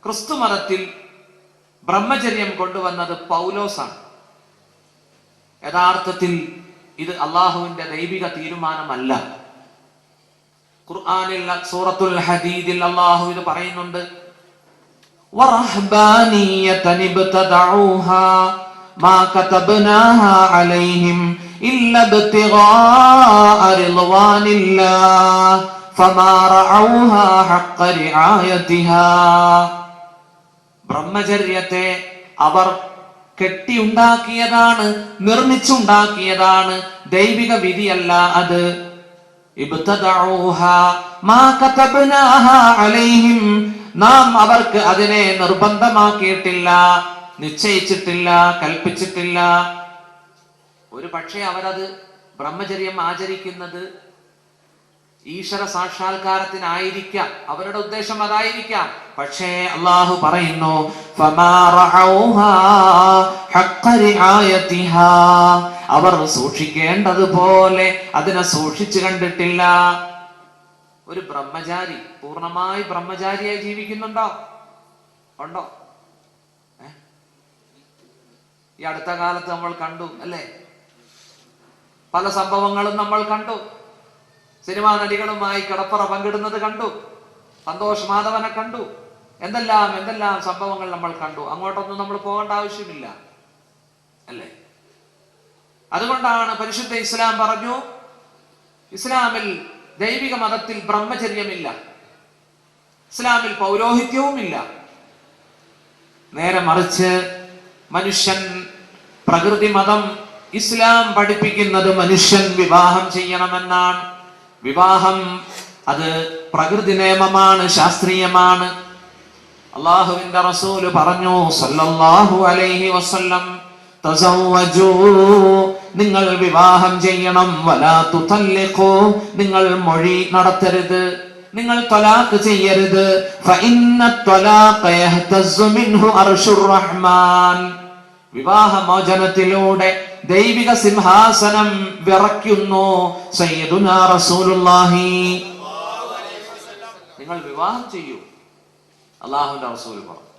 ക്രിസ്തു മതത്തിൽ ബ്രഹ്മചര്യം കൊണ്ടുവന്നത് പൗലോസാണ്. യഥാർത്ഥത്തിൽ ഇത് അള്ളാഹുവിന്റെ ദൈവിക തീരുമാനമല്ല. ഖുർആനിൽ സൂറത്തുൽ ഹദീദിൽ അള്ളാഹു ഇത് പറയുന്നുണ്ട്. വറഹ്ബാനിയതൻ ഇബ്തദഊഹാ മാ കതബ്നാഹാ അലൈഹിം ഇല്ല ഇബ്തിഗാഅ റിളവാനില്ലാഹ് ഫമാ റഅഊഹാ ഹഖ്ഖ റിആയതിഹാ. ബ്രഹ്മചര്യത്തെ അവർ കെട്ടിയുണ്ടാക്കിയതാണ്, നിർമ്മിച്ചുണ്ടാക്കിയതാണ്, ദൈവിക വിധിയല്ല അത്. നാം അവർക്ക് അതിനെ നിർബന്ധമാക്കിയിട്ടില്ല, നിശ്ചയിച്ചിട്ടില്ല, കൽപ്പിച്ചിട്ടില്ല. ഒരു പക്ഷേ അവരത് ബ്രഹ്മചര്യം ആചരിക്കുന്നത് ഈശ്വര സാക്ഷാത്കാരത്തിനായിരിക്കാം, അവരുടെ ഉദ്ദേശം അതായിരിക്കാം. പക്ഷേ അള്ളാഹു പറയുന്നു അവർ സൂക്ഷിക്കേണ്ടതുപോലെ അതിനെ സൂക്ഷിച്ചു കണ്ടിട്ടില്ല. ഒരു ബ്രഹ്മചാരി പൂർണ്ണമായി ബ്രഹ്മചാരിയായി ജീവിക്കുന്നുണ്ടോ? ഉണ്ടോ? ഈ അടുത്ത കാലത്ത് നമ്മൾ കണ്ടു അല്ലേ, പല സംഭവങ്ങളും നമ്മൾ കണ്ടു. സിനിമാ നടികളുമായി കിടപ്പറ പങ്കിടുന്നത് കണ്ടു, സന്തോഷ് മാധവനെ കണ്ടു, എന്തെല്ലാം സംഭവങ്ങൾ നമ്മൾ കണ്ടു. അങ്ങോട്ടൊന്നും നമ്മൾ പോകേണ്ട ആവശ്യമില്ല അല്ലേ. അതുകൊണ്ടാണ് പരിശുദ്ധ ഇസ്ലാം പറഞ്ഞു, ഇസ്ലാമിൽ ദൈവിക മതത്തിൽ ബ്രഹ്മചര്യമില്ല, ഇസ്ലാമിൽ പൗരോഹിത്യവുമില്ല. നേരെ മറിച്ച് മനുഷ്യൻ, പ്രകൃതി മതം ഇസ്ലാം പഠിപ്പിക്കുന്നത് മനുഷ്യൻ വിവാഹം ചെയ്യണമെന്നാണ്. വിവാഹം അത് പ്രകൃതി നിയമമാണ്, ശാസ്ത്രീയമാണ്. അള്ളാഹുവിന്റെ റസൂല് പറഞ്ഞു സല്ലല്ലാഹു അലൈഹി വസല്ലം, തസവ്വജൂ, നിങ്ങൾ വിവാഹം ചെയ്യണം, വലാ തുതല്ലിഖൂ, നിങ്ങൾ മൊഴി നടത്തരുത്, നിങ്ങൾ ത്വലാഖ് ചെയ്യരുത്. ഫഇന്ന ത്വലാഖ യഹ്തസ്സു മിൻഹു അർശുർ റഹ്മാൻ, വിവാഹമോചനത്തിലൂടെ ദൈവിക സിംഹാസനം വിറയ്ക്കുന്നു. സയ്യിദുനാ റസൂലുള്ളാഹി, നിങ്ങൾ വിവാഹം ചെയ്യൂ. അല്ലാഹുവിന്റെ റസൂൽ പറഞ്ഞു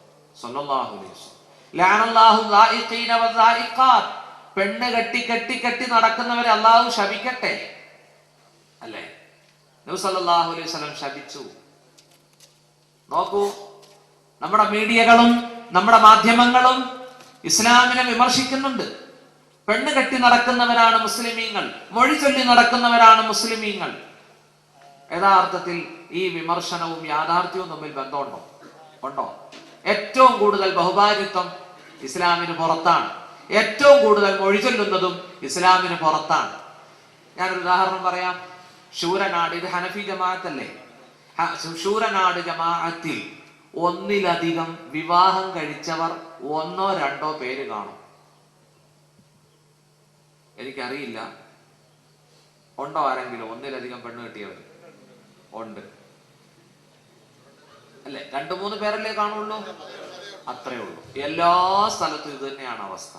സല്ലല്ലാഹു അലൈഹി വസല്ലം, ലഅനല്ലാഹു ദാഇഖീന വദാഇഖാത്ത്, പെണ്ണ് കെട്ടി നടക്കുന്നവരെ അല്ലാഹു ശപിക്കട്ടെ അല്ലേ. നബി സല്ലല്ലാഹു അലൈഹി വസല്ലം ശപിച്ചു. നോക്കൂ, നമ്മുടെ മീഡിയകളും നമ്മുടെ മാധ്യമങ്ങളും ഇസ്ലാമിനെ വിമർശിക്കുന്നുണ്ട്. പെണ്ണ് കെട്ടി നടക്കുന്നവരാണ് മുസ്ലിമീങ്ങൾ, മൊഴി ചൊല്ലി നടക്കുന്നവരാണ് മുസ്ലിമീങ്ങൾ. യഥാർത്ഥത്തിൽ ഈ വിമർശനവും യാഥാർത്ഥ്യവും തമ്മിൽ ബന്ധമുണ്ടോ? ഉണ്ടോ? ഏറ്റവും കൂടുതൽ ബഹുഭാര്യത്വം ഇസ്ലാമിന് പുറത്താണ്, ഏറ്റവും കൂടുതൽ മൊഴി ചൊല്ലുന്നതും ഇസ്ലാമിന് പുറത്താണ്. ഞാനൊരു ഉദാഹരണം പറയാം. ശൂരനാട്, ഇത് ഹനഫി ജമാഅത്തല്ലേ, ശൂരനാട് ജമാഅത്തിൽ ഒന്നിലധികം വിവാഹം കഴിച്ചവർ ഒന്നോ രണ്ടോ പേര് കാണും. എനിക്കറിയില്ല, ഉണ്ടോ ആരെങ്കിലും ഒന്നിലധികം പെണ്ണ് കെട്ടിയവർ? ഉണ്ട് അല്ലെ? 2-3 പേരല്ലേ കാണുള്ളൂ, അത്രേ ഉള്ളൂ. എല്ലാ സ്ഥലത്തും ഇത് തന്നെയാണ് അവസ്ഥ.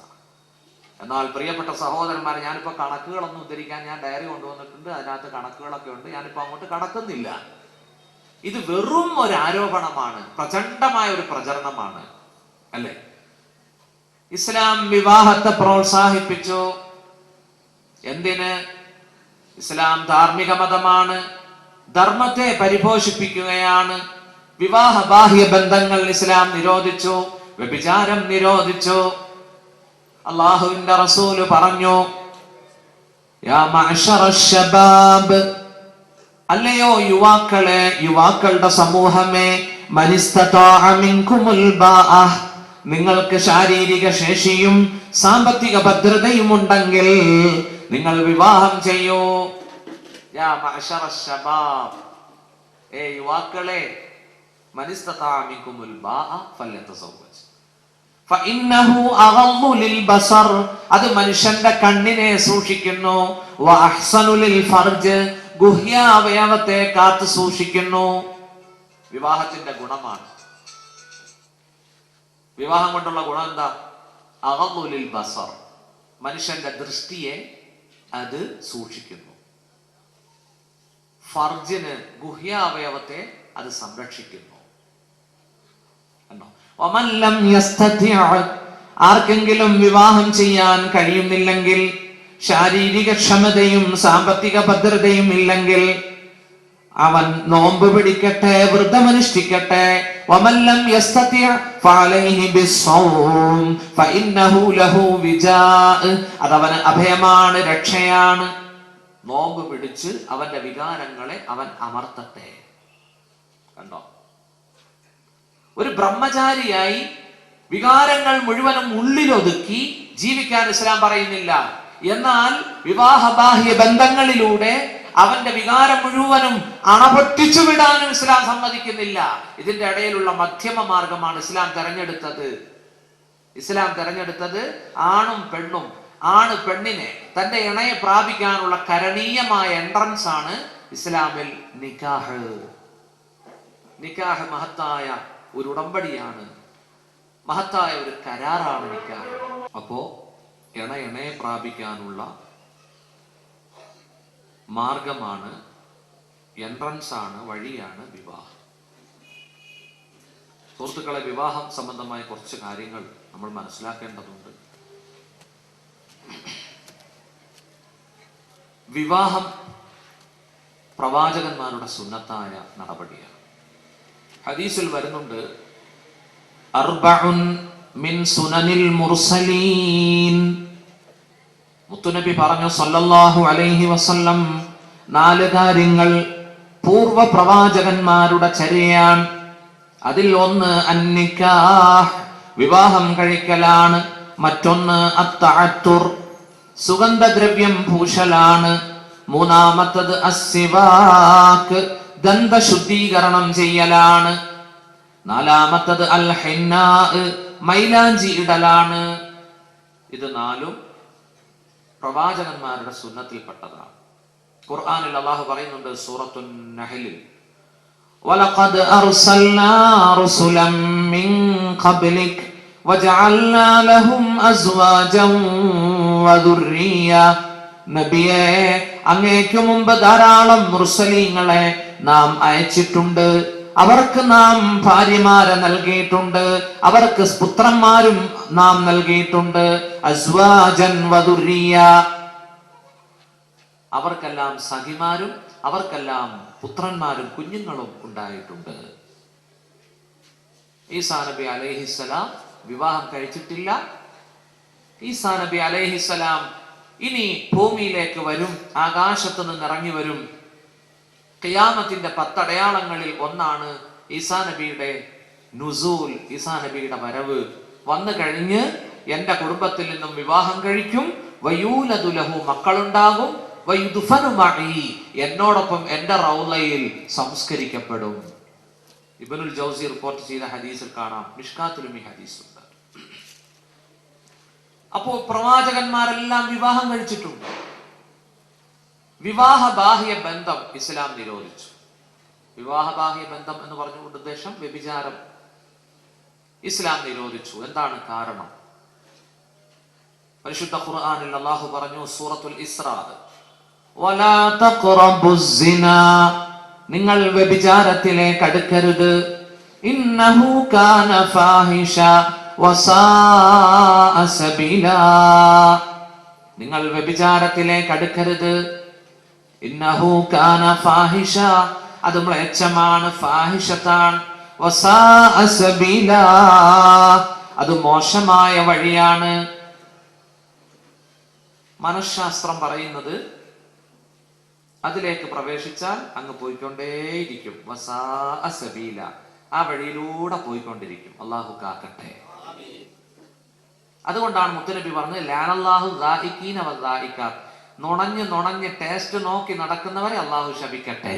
എന്നാൽ പ്രിയപ്പെട്ട സഹോദരന്മാരെ, ഞാനിപ്പോ കണക്കുകളൊന്നും ഉദ്ധരിക്കാൻ ഞാൻ ഡയറി കൊണ്ടുവന്നിട്ടുണ്ട്, അതിനകത്ത് കണക്കുകളൊക്കെ ഉണ്ട്, ഞാനിപ്പോ അങ്ങോട്ട് കടക്കുന്നില്ല. ഇത് വെറും ഒരു ആരോപണമാണ്, പ്രചണ്ഡമായ ഒരു പ്രചരണമാണ് അല്ലെ. ഇസ്ലാം വിവാഹത്തെ പ്രോത്സാഹിപ്പിച്ചു. എന്തിന്? ഇസ്ലാം ധാർമ്മിക മതമാണ്, ധർമ്മത്തെ പരിപോഷിപ്പിക്കുകയാണ്. വിവാഹ ബാഹ്യ ബന്ധങ്ങൾ ഇസ്ലാം നിരോധിച്ചു, വ്യഭിചാരം നിരോധിച്ചു. അല്ലാഹുവിന്റെ റസൂല് പറഞ്ഞു, യാ മഅ്ശറശ് ശബാബ്, അല്ലയോ യുവാക്കളെ, യുവാക്കളുടെ സമൂഹമേ, മനിസ്തതാഅ മിൻകുമുൽ ബാഅ, നിങ്ങൾക്ക് ശാരീരിക ശേഷിയും സാമ്പത്തിക ഭദ്രതയും ഉണ്ടെങ്കിൽ നിങ്ങൾ വിവാഹം ചെയ്യൂ. യാ മഅ്ശറശ് ശബാബ്, യുവാക്കളെ, മനിസ്തതാഅ മിൻകുമുൽ ബാഅ ഫല്യതസവ്വജ് ഫഇന്നഹു അഗളു ലിൽ ബസർ, അത് മനുഷ്യന്റെ കണ്ണിനെ സൂക്ഷിക്കുന്നു. വഅഹ്സനു ലിൽ ഫർജ്, ഗുഹ്യാവയവത്തെ കാത്തു സൂക്ഷിക്കുന്നു. വിവാഹത്തിന്റെ ഗുണമാണ്. വിവാഹം കൊണ്ടുള്ള ഗുണം എന്താ? അഗളു ലിൽ ബസർ, മനുഷ്യന്റെ ദൃഷ്ടിയെ അത് സൂക്ഷിക്കുന്നു. ഫർജിന്, ഗുഹ്യാവയവത്തെ അത് സംരക്ഷിക്കുന്നു. വമൻ ലം യസ്തതി', ആർക്കെങ്കിലും വിവാഹം ചെയ്യാൻ കഴിയുന്നില്ലെങ്കിൽ, ശാരീരിക ക്ഷമതയും സാമ്പത്തിക ഭദ്രതയും ഇല്ലെങ്കിൽ, അവൻ നോമ്പ് പിടിക്കട്ടെ, വ്രതമനുഷ്ഠിക്കട്ടെ. വമൻ ലം യസ്തതി' ഫഅലൈഹി ബിസ്സൗം ഫഇന്നഹു ലഹു വിജാഅ്, അതവന് അഭയമാണ്, രക്ഷയാണ്. നോമ്പ് പിടിച്ച് അവന്റെ വികാരങ്ങളെ അവൻ അമർത്തട്ടെ. കണ്ടോ? ഒരു ബ്രഹ്മചാരിയായി വികാരങ്ങൾ മുഴുവനും ഉള്ളിലൊതുക്കി ജീവിക്കാൻ ഇസ്ലാം പറയുന്നില്ല. എന്നാൽ വിവാഹബാഹ്യ ബന്ധങ്ങളിലൂടെ അവന്റെ വികാരം മുഴുവനും അണപൊട്ടിച്ചു വിടാനും ഇസ്ലാം സമ്മതിക്കുന്നില്ല. ഇതിന്റെ ഇടയിലുള്ള മധ്യമ മാർഗമാണ് ഇസ്ലാം തെരഞ്ഞെടുത്തത്. ഇസ്ലാം തെരഞ്ഞെടുത്തത് ആണും പെണ്ണും, ആണ് പെണ്ണിനെ തന്റെ ഇണയെ പ്രാപിക്കാനുള്ള കരണീയമായ എൻട്രൻസ് ആണ് ഇസ്ലാമിൽ നിക്കാഹ്. നിക്കാഹ് മഹത്തായ ഒരു ഉടമ്പടിയാണ്, മഹത്തായ ഒരു കരാറാണ് നിക്കാഹ്. അപ്പോ ഇണയെ പ്രാപിക്കാനുള്ള മാർഗമാണ്, എൻട്രൻസ് ആണ്, വഴിയാണ് വിവാഹം. സുഹൃത്തുക്കളെ, വിവാഹം സംബന്ധമായ കുറച്ച് കാര്യങ്ങൾ നമ്മൾ മനസ്സിലാക്കേണ്ടതുണ്ട്. വിവാഹം പ്രവാചകന്മാരുടെ സുന്നത്തായ നടപടിയാണ്. ഹദീസിൽ വരുന്നുണ്ട്, അർബഉൻ മിൻ സുനനിൽ മുർസലീൻ. മുത്തുനബി പറഞ്ഞു സല്ലല്ലാഹു അലൈഹി വസല്ലം, 4 കാര്യങ്ങൾ പൂർവ പ്രവാചകന്മാരുടെ ചര്യയാണ്. അതിൽ ഒന്ന് അന്നിക്കാഹ്, വിവാഹം കഴിക്കലാണ്. മറ്റൊന്ന് അത്തഅത്തുർ, സുഗന്ധദ്രവ്യം പൂശലാണ്. മൂന്നാമത്തത് അസ്സിവാക്ക്, ദന്തശുദ്ധീകരണം ചെയ്യലാണ്. നാലാമത്തത് അൽ ഹിന്നാ, മൈലാഞ്ചി ഇടലാണ്. ഇത് 4 പ്രവാചകന്മാരുടെ സുന്നത്തിൽപ്പെട്ടതാണ്. ഖുർആനിൽ അല്ലാഹു പറയുന്നുണ്ട് സൂറത്തുൻ നഹ്ലിൽ, വലഖദ് അർസൽനാ റസുലൻ മിൻ ഖബ്ലിക് വജഅൽനാ ലഹും അസ്വാജൻ വദുർരിയ. നബിയേ, അങ്ങേക്ക് മുമ്പ് ധാരാളം മുർസലീങ്ങളെ നാം അയച്ചിട്ടുണ്ട്. അവർക്ക് നാം ഭാര്യമാരെ നൽകിയിട്ടുണ്ട്, അവർക്ക് പുത്രന്മാരും നാം നൽകിയിട്ടുണ്ട്. അസ്വാജൻ വദുർരിയ, അവർക്കെല്ലാം സഖിമാരും അവർക്കെല്ലാം പുത്രന്മാരും കുഞ്ഞുങ്ങളും ഉണ്ടായിട്ടുണ്ട്. ഈസാ നബി അലൈഹിസ്സലാം വിവാഹം കഴിച്ചിട്ടില്ല. ഈസാ നബി അലൈഹിസ്സലാം ഇനി ഭൂമിയിലേക്ക് വരും, ആകാശത്ത് നിന്ന് ഇറങ്ങി വരും. ഖിയാമത്തിന്റെ 10 അടയാളങ്ങളിൽ ഒന്നാണ് ഈസാ നബിയുടെ നുസൂൽ, ഈസാ നബിയുടെ വരവ്. വന്നു കഴിഞ്ഞ് എന്റെ കുടുംബത്തിൽ നിന്നും വിവാഹം കഴിക്കും, വയൂലദു ലഹു, മക്കളുണ്ടാകും, വയുദ്ഫനു മഅീ, എന്നോടൊപ്പം എന്റെ റൗളയിൽ സംസ്കരിക്കപ്പെടും. ഇബ്നുൽ ജൗസി റിപ്പോർട്ട് ചെയ്ത ഹദീസിൽ കാണാം, മിഷ്കാത്തിലും ഈ ഹദീസ് ഉണ്ട്. അപ്പോ പ്രവാചകന്മാരെല്ലാം വിവാഹം കഴിച്ചിട്ടുണ്ട്. വിവാഹബാഹ്യ ബന്ധം ഇസ്ലാം നിരോധിച്ചു. വിവാഹബാഹ്യ ബന്ധം എന്ന് പറഞ്ഞുകൊണ്ട് ഉദ്ദേശം വ്യഭിചാരം ഇസ്ലാം നിരോധിച്ചു. എന്താണ് കാരണം? പരിശുദ്ധ ഖുർആനിൽ അല്ലാഹു പറഞ്ഞു, സൂറത്തുൽ ഇസ്രാ, വലാ തഖറബുസ് സിനാ, നിങ്ങൾ വ്യഭിചാരത്തിലേക്ക് അടുക്കരുത്. ഇന്നഹു കാന ഫാഹിഷ വസാഅ സബീലാ, നിങ്ങൾ വ്യഭിചാരത്തിലേക്ക് അടുക്കരുത്. ഇന്നഹു കാന ഫാഹിഷ, അത് മ്ലേച്ഛമാണ്, ഫാഹിഷത്താണ്. വസാഅ സബീലാ, അത് മോശമായ വഴിയാണ്. മനഃശാസ്ത്രം പറയുന്നത് അതിലേക്ക് പ്രവേശിച്ചാൽ അങ്ങ് പോയിക്കൊണ്ടേയിരിക്കും. വസാഅ സബീല, ആ വഴിയിലൂടെ പോയിക്കൊണ്ടിരിക്കും. അല്ലാഹു കാക്കട്ടെ. അതുകൊണ്ടാണ് മുത്തുനബി പറഞ്ഞത്, ലാനല്ലാഹു ദാഇഖീന വദാഇഖാത്ത്, നുണഞ്ഞ് ടേസ്റ്റ് നോക്കി നടക്കുന്നവരെ അല്ലാഹു ശപിക്കട്ടെ.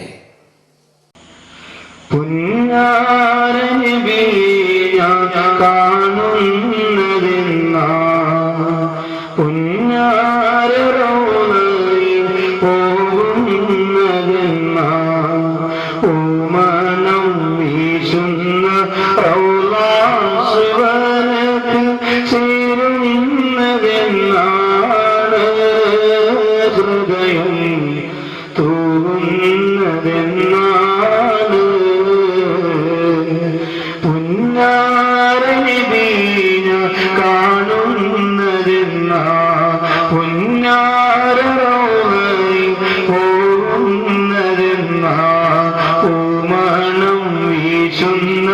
പുന്നാര പോകുന്നതെന്ന പൂമണം വീശുന്ന